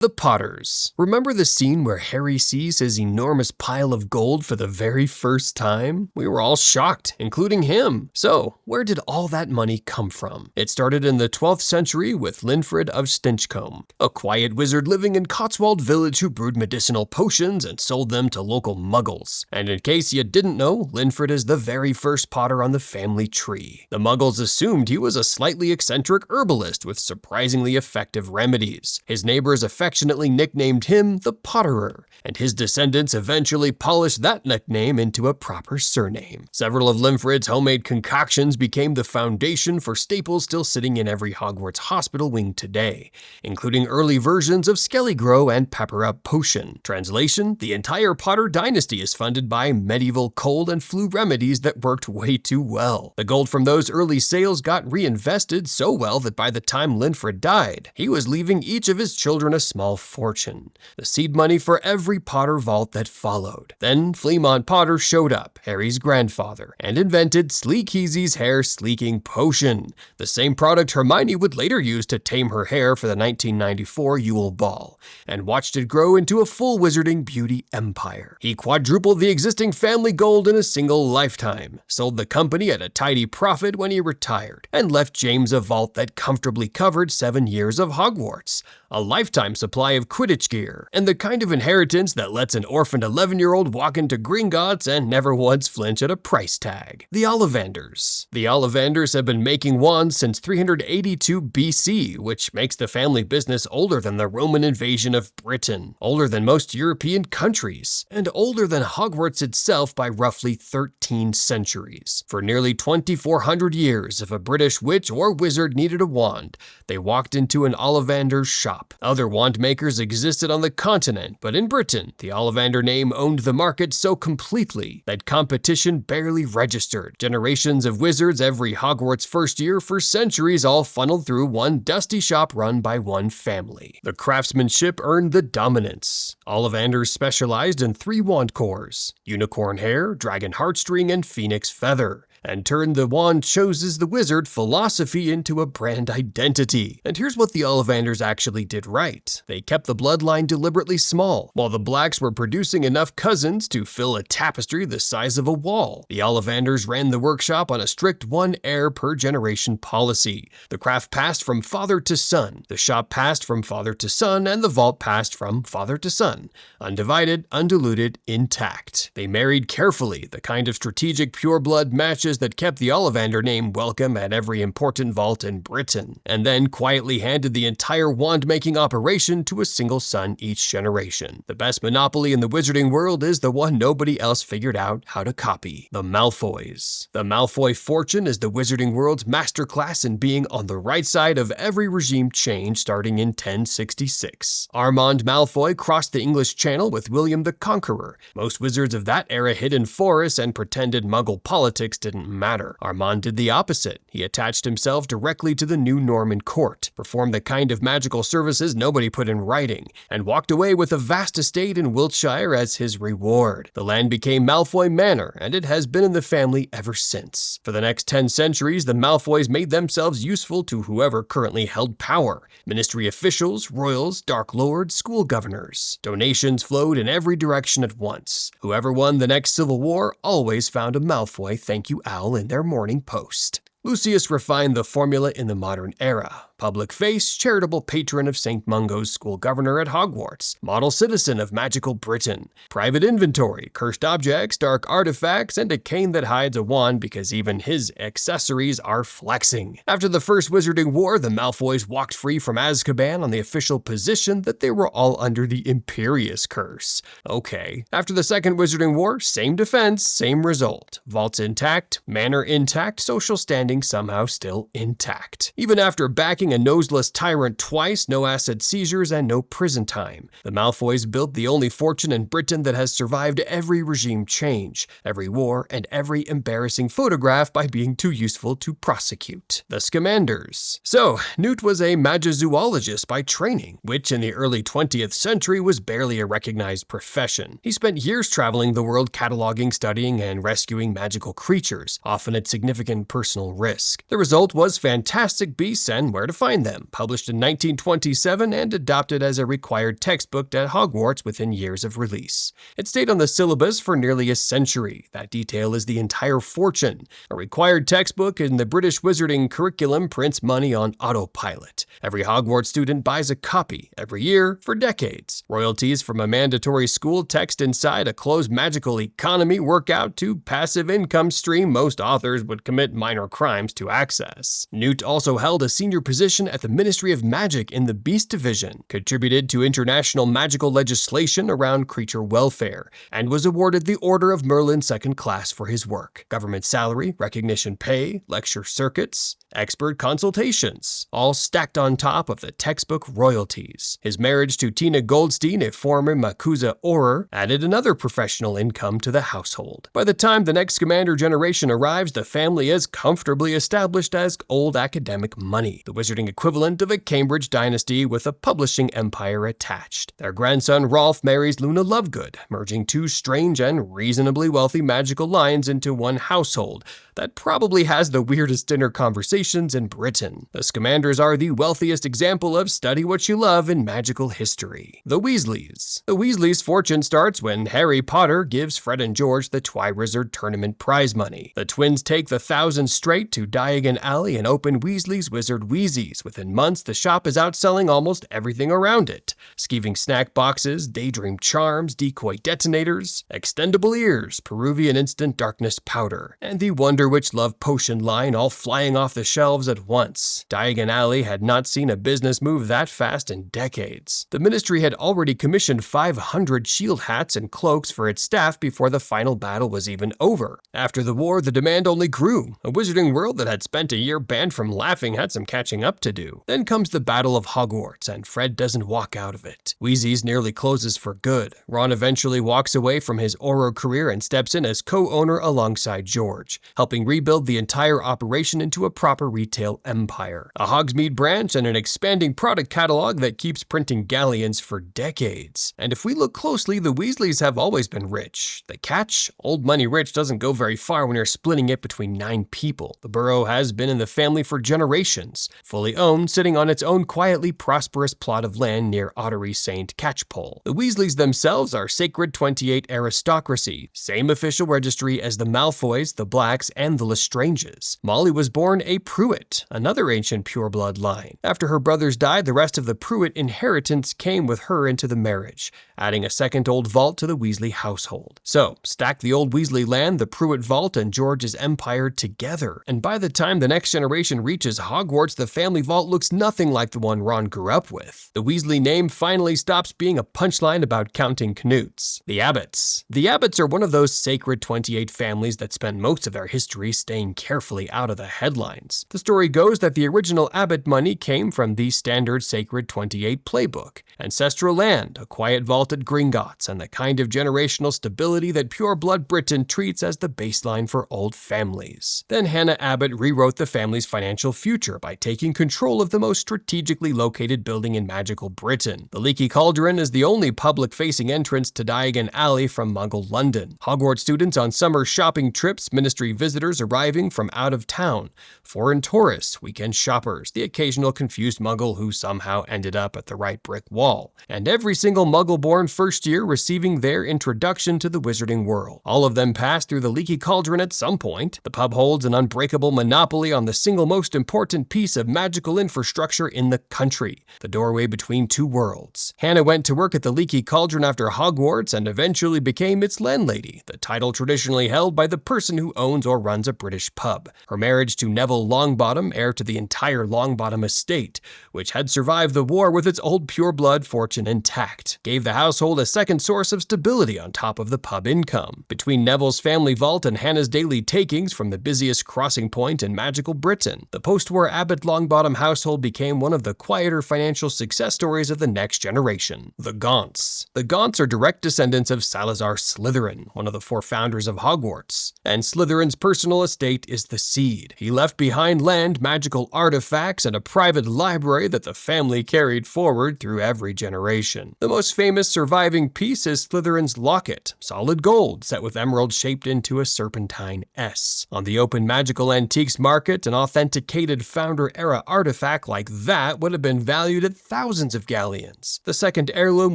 The Potters. Remember the scene where Harry sees his enormous pile of gold for the very first time? We were all shocked, including him. So, where did all that money come from? It started in the 12th century with Linfred of Stinchcombe, a quiet wizard living in Cotswold Village who brewed medicinal potions and sold them to local muggles. And in case you didn't know, Linfred is the very first Potter on the family tree. The muggles assumed he was a slightly eccentric herbalist with surprisingly effective remedies. His neighbors affectionately nicknamed him the Potterer, and his descendants eventually polished that nickname into a proper surname. Several of Linfred's homemade concoctions became the foundation for staples still sitting in every Hogwarts hospital wing today, including early versions of Skellygrow and Pepper Up Potion. Translation: the entire Potter dynasty is funded by medieval cold and flu remedies that worked way too well. The gold from those early sales got reinvested so well that by the time Linfred died, he was leaving each of his children a small fortune, the seed money for every Potter vault that followed. Then Fleamont Potter showed up, Harry's grandfather, and invented Sleekeasy's hair sleeking potion, the same product Hermione would later use to tame her hair for the 1994 Yule Ball, and watched it grow into a full wizarding beauty empire. He quadrupled the existing family gold in a single lifetime, sold the company at a tidy profit when he retired, and left James a vault that comfortably covered 7 years of Hogwarts, a lifetime supply of Quidditch gear, and the kind of inheritance that lets an orphaned 11-year-old walk into Gringotts and never once flinch at a price tag. The Ollivanders. The Ollivanders have been making wands since 382 BC, which makes the family business older than the Roman invasion of Britain, older than most European countries, and older than Hogwarts itself by roughly 13 centuries. For nearly 2,400 years, if a British witch or wizard needed a wand, they walked into an Ollivander's shop. Other wand makers existed on the continent, but in Britain, the Ollivander name owned the market so completely that competition barely registered. Generations of wizards every Hogwarts first year for centuries all funneled through one dusty shop run by one family. The craftsmanship earned the dominance. Ollivanders specialized in 3 wand cores: unicorn hair, dragon heartstring, and phoenix feather, and turned the wand chooses the wizard philosophy into a brand identity. And here's what the Ollivanders actually did right. They kept the bloodline deliberately small, while the Blacks were producing enough cousins to fill a tapestry the size of a wall. The Ollivanders ran the workshop on a strict 1 heir per generation policy. The craft passed from father to son, the shop passed from father to son, and the vault passed from father to son, undivided, undiluted, intact. They married carefully, the kind of strategic pure-blood matches that kept the Ollivander name welcome at every important vault in Britain, and then quietly handed the entire wand-making operation to a single son each generation. The best monopoly in the wizarding world is the one nobody else figured out how to copy: the Malfoys. The Malfoy fortune is the wizarding world's masterclass in being on the right side of every regime change starting in 1066. Armand Malfoy crossed the English Channel with William the Conqueror. Most wizards of that era hid in forests and pretended Muggle politics didn't matter. Armand did the opposite. He attached himself directly to the new Norman court, performed the kind of magical services nobody put in writing, and walked away with a vast estate in Wiltshire as his reward. The land became Malfoy Manor, and it has been in the family ever since. For the next 10 centuries, the Malfoys made themselves useful to whoever currently held power: ministry officials, royals, dark lords, school governors. Donations flowed in every direction at once. Whoever won the next civil war always found a Malfoy thank you owl in their morning post. Lucius refined the formula in the modern era. Public face, charitable patron of St. Mungo's school governor at Hogwarts, model citizen of magical Britain, private inventory, cursed objects, dark artifacts, and a cane that hides a wand because even his accessories are flexing. After the First Wizarding War, the Malfoys walked free from Azkaban on the official position that they were all under the Imperius curse. Okay. After the Second Wizarding War, same defense, same result. Vaults intact, manor intact, social standing somehow still intact. Even after backing a noseless tyrant twice, no acid seizures, and no prison time, the Malfoys built the only fortune in Britain that has survived every regime change, every war, and every embarrassing photograph by being too useful to prosecute: the Scamanders. So, Newt was a magizoologist by training, which in the early 20th century was barely a recognized profession. He spent years traveling the world cataloging, studying, and rescuing magical creatures, often at significant personal risk. The result was fantastic beasts and where to find them, published in 1927 and adopted as a required textbook at Hogwarts within years of release. It stayed on the syllabus for nearly a century. That detail is the entire fortune. A required textbook in the British wizarding curriculum prints money on autopilot. Every Hogwarts student buys a copy every year for decades. Royalties from a mandatory school text inside a closed magical economy work out to passive income stream most authors would commit minor crimes to access. Newt also held a senior position at the Ministry of Magic in the Beast Division, contributed to international magical legislation around creature welfare, and was awarded the Order of Merlin Second Class for his work. Government salary, recognition pay, lecture circuits, expert consultations, all stacked on top of the textbook royalties. His marriage to Tina Goldstein, a former Makusa Auror, added another professional income to the household. By the time the next Scamander generation arrives, the family is comfortably established as old academic money, the wizarding equivalent of a Cambridge dynasty with a publishing empire attached. Their grandson Rolf marries Luna Lovegood, merging two strange and reasonably wealthy magical lines into one household that probably has the weirdest dinner conversations in Britain. The Scamanders are the wealthiest example of study what you love in magical history. The Weasleys. The Weasleys' fortune starts when Harry Potter gives Fred and George the Triwizard Tournament prize money. The twins take the 1,000 straight to Diagon Alley and open Weasley's Wizard Wheezies. Within months, the shop is outselling almost everything around it. Skeeving snack boxes, daydream charms, decoy detonators, extendable ears, Peruvian instant darkness powder, and the Wonder Witch Love Potion line all flying off the shelves at once. Diagon Alley had not seen a business move that fast in decades. The ministry had already commissioned 500 shield hats and cloaks for its staff before the final battle was even over. After the war, the demand only grew. A wizarding world that had spent a year banned from laughing had some catching up to do. Then comes the Battle of Hogwarts, and Fred doesn't walk out of it. Wheezy's nearly closes for good. Ron eventually walks away from his Auror career and steps in as co-owner alongside George, helping rebuild the entire operation into a proper retail empire. A Hogsmeade branch and an expanding product catalog that keeps printing galleons for decades. And if we look closely, the Weasleys have always been rich. The catch? Old money rich doesn't go very far when you're splitting it between 9 people. The borough has been in the family for generations, fully owned, sitting on its own quietly prosperous plot of land near Ottery St. Catchpole. The Weasleys themselves are Sacred 28 aristocracy, same official registry as the Malfoys, the Blacks, and the Lestranges. Molly was born a Pruitt, another ancient pureblood line. After her brothers died, the rest of the Pruitt inheritance came with her into the marriage, adding a second old vault to the Weasley household. So, stack the old Weasley land, the Pruitt vault, and George's empire together. And by the time the next generation reaches Hogwarts, the family vault looks nothing like the one Ron grew up with. The Weasley name finally stops being a punchline about counting Knuts. The Abbotts. The Abbotts are one of those sacred 28 families that spend most of their history staying carefully out of the headlines. The story goes that the original Abbott money came from the standard Sacred 28 playbook, ancestral land, a quiet vault at Gringotts, and the kind of generational stability that pure-blood Britain treats as the baseline for old families. Then Hannah Abbott rewrote the family's financial future by taking control of the most strategically located building in magical Britain. The Leaky Cauldron is the only public-facing entrance to Diagon Alley from Muggle London. Hogwarts students on summer shopping trips, ministry visitors arriving from out of town, foreign tourists, weekend shoppers, the occasional confused Muggle who somehow ended up at the right brick wall, and every single Muggle-born first year receiving their introduction to the wizarding world. All of them pass through the Leaky Cauldron at some point. The pub holds an unbreakable monopoly on the single most important piece of magical infrastructure in the country, the doorway between two worlds. Hannah went to work at the Leaky Cauldron after Hogwarts and eventually became its landlady, the title traditionally held by the person who owns or runs a British pub. Her marriage to Neville Longbottom, heir to the entire Longbottom estate, which had survived the war with its old pureblood fortune intact, gave the household a second source of stability on top of the pub income. Between Neville's family vault and Hannah's daily takings from the busiest crossing point in magical Britain, the post-war Abbott Longbottom household became one of the quieter financial success stories of the next generation. The Gaunts. The Gaunts are direct descendants of Salazar Slytherin, one of the 4 founders of Hogwarts, and Slytherin's personal estate is the Seed. He left behind land, magical artifacts, and a private library that the family carried forward through every generation. The most famous surviving piece is Slytherin's locket, solid gold set with emeralds shaped into a serpentine S. On the open magical antiques market, an authenticated founder-era rare artifact like that would have been valued at thousands of galleons. The second heirloom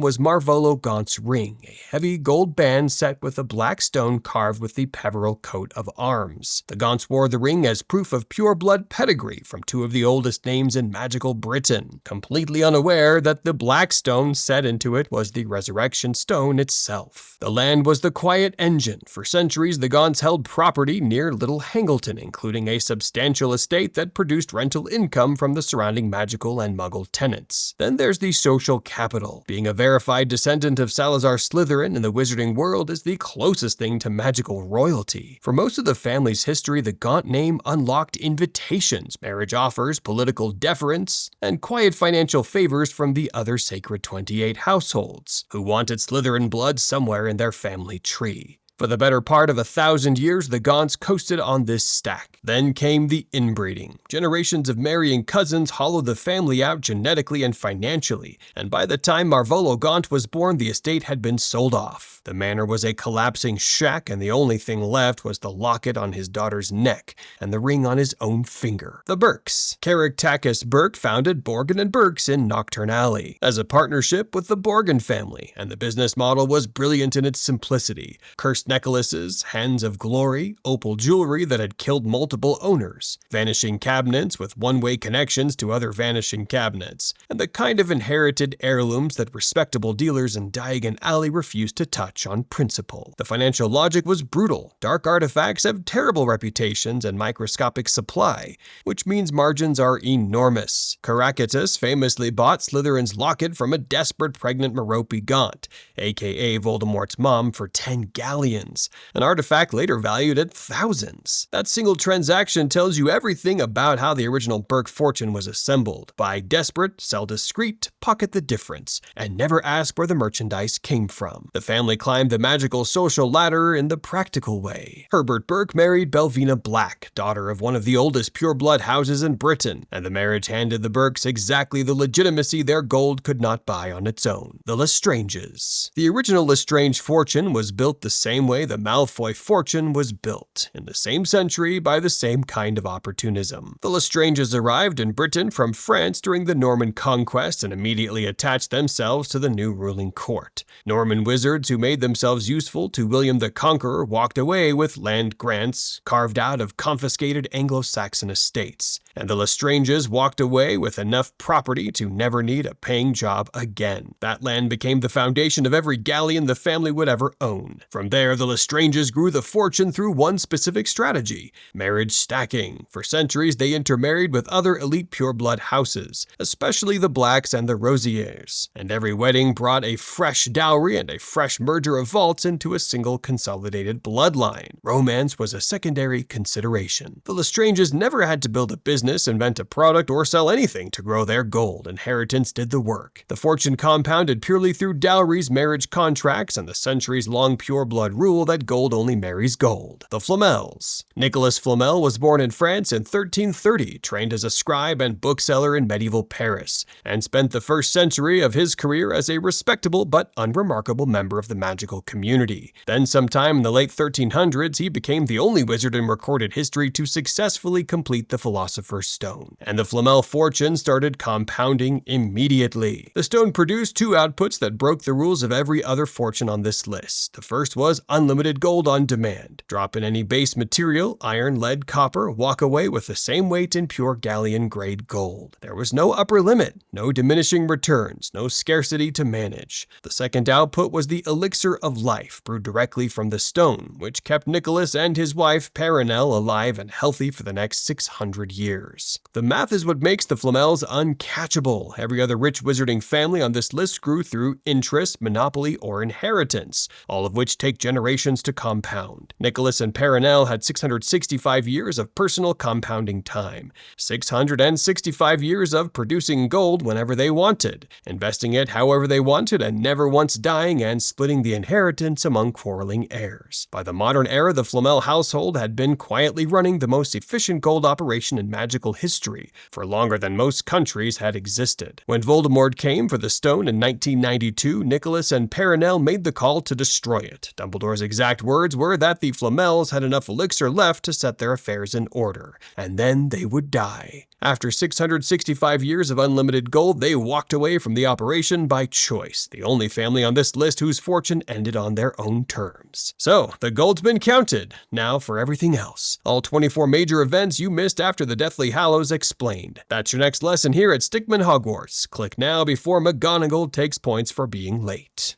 was Marvolo Gaunt's ring, a heavy gold band set with a black stone carved with the Peveril coat of arms. The Gaunts wore the ring as proof of pure blood pedigree from two of the oldest names in magical Britain, completely unaware that the black stone set into it was the resurrection stone itself. The land was the quiet engine. For centuries, the Gaunts held property near Little Hangleton, including a substantial estate that produced rental income from the surrounding magical and muggle tenants. Then there's the social capital. Being a verified descendant of Salazar Slytherin in the wizarding world is the closest thing to magical royalty. For most of the family's history, the Gaunt name unlocked invitations, marriage offers, political deference, and quiet financial favors from the other Sacred 28 households, who wanted Slytherin blood somewhere in their family tree. For the better part of 1,000 years, the Gaunts coasted on this stack. Then came the inbreeding. Generations of marrying cousins hollowed the family out genetically and financially, and by the time Marvolo Gaunt was born, the estate had been sold off. The manor was a collapsing shack, and the only thing left was the locket on his daughter's neck and the ring on his own finger. The Burkes. Carricktaccus Burke founded Borgin & Burkes in Knockturn Alley as a partnership with the Borgin family, and the business model was brilliant in its simplicity. Cursed necklaces, hands of glory, opal jewelry that had killed multiple owners, vanishing cabinets with one-way connections to other vanishing cabinets, and the kind of inherited heirlooms that respectable dealers in Diagon Alley refused to touch on principle. The financial logic was brutal. Dark artifacts have terrible reputations and microscopic supply, which means margins are enormous. Caractacus famously bought Slytherin's locket from a desperate pregnant Merope Gaunt, aka Voldemort's mom, for 10 galleons, an artifact later valued at thousands. That single transaction tells you everything about how the original Burke fortune was assembled. Buy desperate, sell discreet, pocket the difference, and never ask where the merchandise came from. The family climbed the magical social ladder in the practical way. Herbert Burke married Belvina Black, daughter of one of the oldest pure-blood houses in Britain, and the marriage handed the Burkes exactly the legitimacy their gold could not buy on its own. The Lestranges. The original Lestrange fortune was built the same way the Malfoy fortune was built, in the same century by the same kind of opportunism. The Lestranges arrived in Britain from France during the Norman conquest and immediately attached themselves to the new ruling court. Norman wizards who made themselves useful to William the Conqueror walked away with land grants carved out of confiscated Anglo-Saxon estates, and the Lestranges walked away with enough property to never need a paying job again. That land became the foundation of every galleon the family would ever own. From there, the Lestranges grew the fortune through one specific strategy: marriage stacking. For centuries, they intermarried with other elite pure-blood houses, especially the Blacks and the Rosiers, and every wedding brought a fresh dowry and a fresh merger of vaults into a single consolidated bloodline. Romance was a secondary consideration. The Lestranges never had to build a business, invent a product, or sell anything to grow their gold. Inheritance did the work. The fortune compounded purely through dowries, marriage contracts, and the centuries-long pure-blood rule that gold only marries gold. The Flamels. Nicholas Flamel was born in France in 1330, trained as a scribe and bookseller in medieval Paris, and spent the first century of his career as a respectable but unremarkable member of the magical community. Then sometime in the late 1300s, he became the only wizard in recorded history to successfully complete the Philosopher's Stone, and the Flamel fortune started compounding immediately. The stone produced two outputs that broke the rules of every other fortune on this list. The first was unlimited gold on demand. Drop in any base material, iron, lead, copper, walk away with the same weight in pure galleon-grade gold. There was no upper limit, no diminishing returns, no scarcity to manage. The second output was the elixir of life, brewed directly from the stone, which kept Nicholas and his wife Perenelle alive and healthy for the next 600 years. The math is what makes the Flamels uncatchable. Every other rich wizarding family on this list grew through interest, monopoly, or inheritance, all of which take generations to compound. Nicholas and Perenelle had 665 years of personal compounding time, 665 years of producing gold whenever they wanted, investing it however they wanted, and never once dying and splitting the inheritance among quarreling heirs. By the modern era, the Flamel household had been quietly running the most efficient gold operation in magical history for longer than most countries had existed. When Voldemort came for the stone in 1992, Nicholas and Perenelle made the call to destroy it. Dumbledore Dumbledore's exact words were that the Flamels had enough elixir left to set their affairs in order, and then they would die. After 665 years of unlimited gold, they walked away from the operation by choice, the only family on this list whose fortune ended on their own terms. So, the gold's been counted. Now for everything else. All 24 major events you missed after the Deathly Hallows explained. That's your next lesson here at Stickman Hogwarts. Click now before McGonagall takes points for being late.